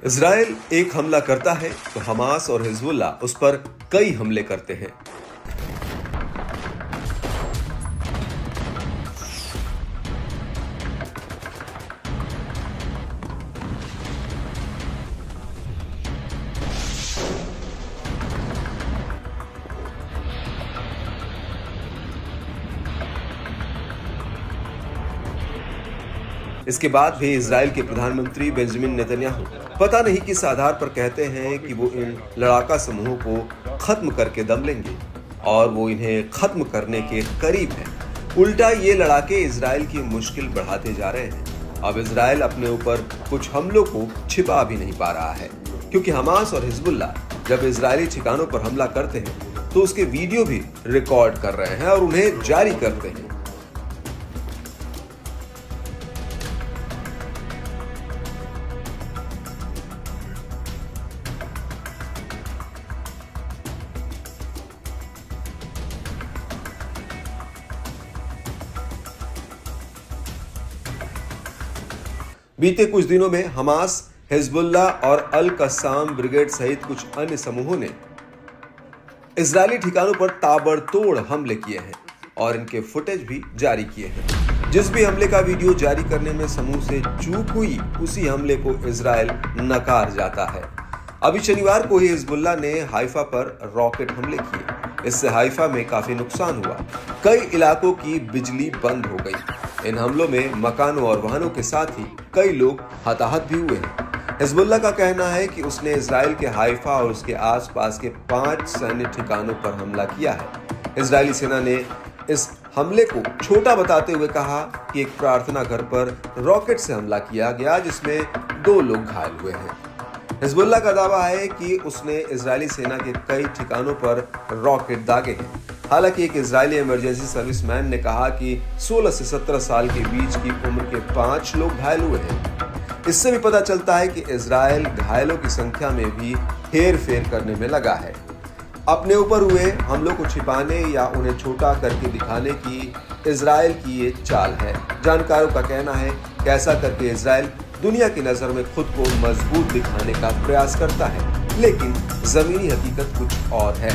Israel एक हमला करता है तो हमास और हिजबुल्लाह उस पर कई हमले करते हैं। इसके बाद भी इजराइल के प्रधानमंत्री बेंजामिन नेतन्याहू पता नहीं किस आधार पर कहते हैं कि वो इन लड़ाका समूहों को खत्म करके दम लेंगे और वो इन्हें खत्म करने के करीब है। उल्टा ये लड़ाके इजराइल की मुश्किल बढ़ाते जा रहे हैं। अब इजराइल अपने ऊपर कुछ हमलों को छिपा भी नहीं पा रहा है, क्योंकि हमास और हिजबुल्लाह जब इजरायली ठिकानों पर हमला करते हैं तो उसके वीडियो भी रिकॉर्ड कर रहे हैं और उन्हें जारी करते हैं। बीते कुछ दिनों में हमास, हिजबुल्लाह और अल कस्साम ब्रिगेड सहित कुछ अन्य समूहों ने इजरायली ठिकानों पर ताबड़तोड़ हमले किए हैं और इनके फुटेज भी जारी किए हैं। जिस भी हमले का वीडियो जारी करने में समूह से चूक हुई, उसी हमले को इजराइल नकार जाता है। अभी शनिवार को ही हिजबुल्लाह ने हाइफा पर रॉकेट हमले किए। इससे हाइफा में काफी नुकसान हुआ। कई इलाकों की बिजली बंद हो गई। इन हमलों में मकानों और वाहनों के साथ ही कई लोग हताहत भी हुए हैं। हिजबुल्लाह का कहना है कि उसने इजराइल के हाइफा और उसके आसपास के 5 सैन्य ठिकानों पर हमला किया है। इजरायली सेना ने इस हमले को छोटा बताते हुए कहा कि एक प्रार्थना घर पर रॉकेट से हमला किया गया, जिसमें 2 लोग घायल हुए हैं। हिजबुल्लाह का दावा है कि उसने इजरायली सेना के कई ठिकानों पर रॉकेट दागे हैं। हालांकि एक इजरायली इमरजेंसी सर्विसमैन ने कहा कि 16 से 17 साल के बीच की उम्र के 5 लोग घायल हुए हैं। इससे भी पता चलता है कि इजराइल घायलों की संख्या में भी हेर फेर करने में लगा है। अपने ऊपर हुए हमलों को छिपाने या उन्हें छोटा करके दिखाने की इजराइल की ये चाल है। जानकारों का कहना है कि ऐसा करके इजराइल दुनिया की नजर में खुद को मजबूत दिखाने का प्रयास करता है, लेकिन जमीनी हकीकत कुछ और है।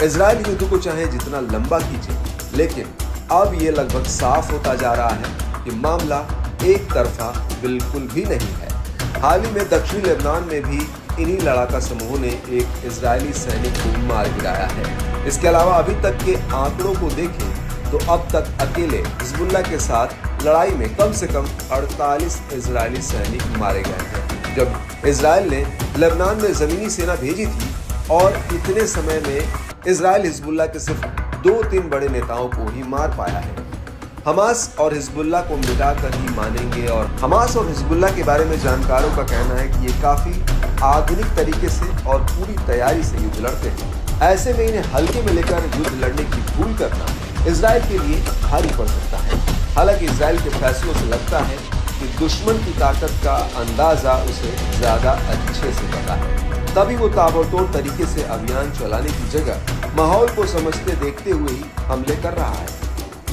इजराइल युद्ध को चाहे जितना लंबा खींचे, लेकिन अब ये लगभग साफ होता जा रहा है कि मामला एक तरफा बिल्कुल भी नहीं है। हाल ही में दक्षिणी लेबनान में भी इन्हीं लड़ाका समूहों ने एक इजरायली सैनिक को मार गिराया है। इसके अलावा अभी तक के आंकड़ों को देखें तो अब तक अकेले हिजबुल्लाह के साथ लड़ाई में कम से कम 48 इजरायली सैनिक मारे गए हैं। जब इजराइल ने लेबनान में जमीनी सेना भेजी थी और इतने समय में इजराइल हिजबुल्लाह के सिर्फ 2-3 बड़े नेताओं को ही मार पाया है। हमास और हिजबुल्लाह को मिटाकर ही मानेंगे। और हमास और हिजबुल्लाह के बारे में जानकारों का कहना है कि ये काफी आधुनिक तरीके से और पूरी तैयारी से युद्ध लड़ते हैं। ऐसे में इन्हें हल्के में लेकर युद्ध लड़ने की भूल करना इजराइल के लिए भारी पड़ सकता है। हालांकि इजराइल के फैसलों से लगता है कि दुश्मन की ताकत का अंदाजा उसे ज्यादा अच्छे से पता है, तभी वो ताबड़तोड़ तरीके से अभियान चलाने की जगह माहौल को समझते देखते हुए ही हमले कर रहा है।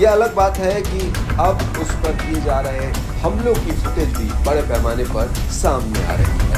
यह अलग बात है कि अब उस पर किए जा रहे हमलों की फुटेज भी बड़े पैमाने पर सामने आ रही है।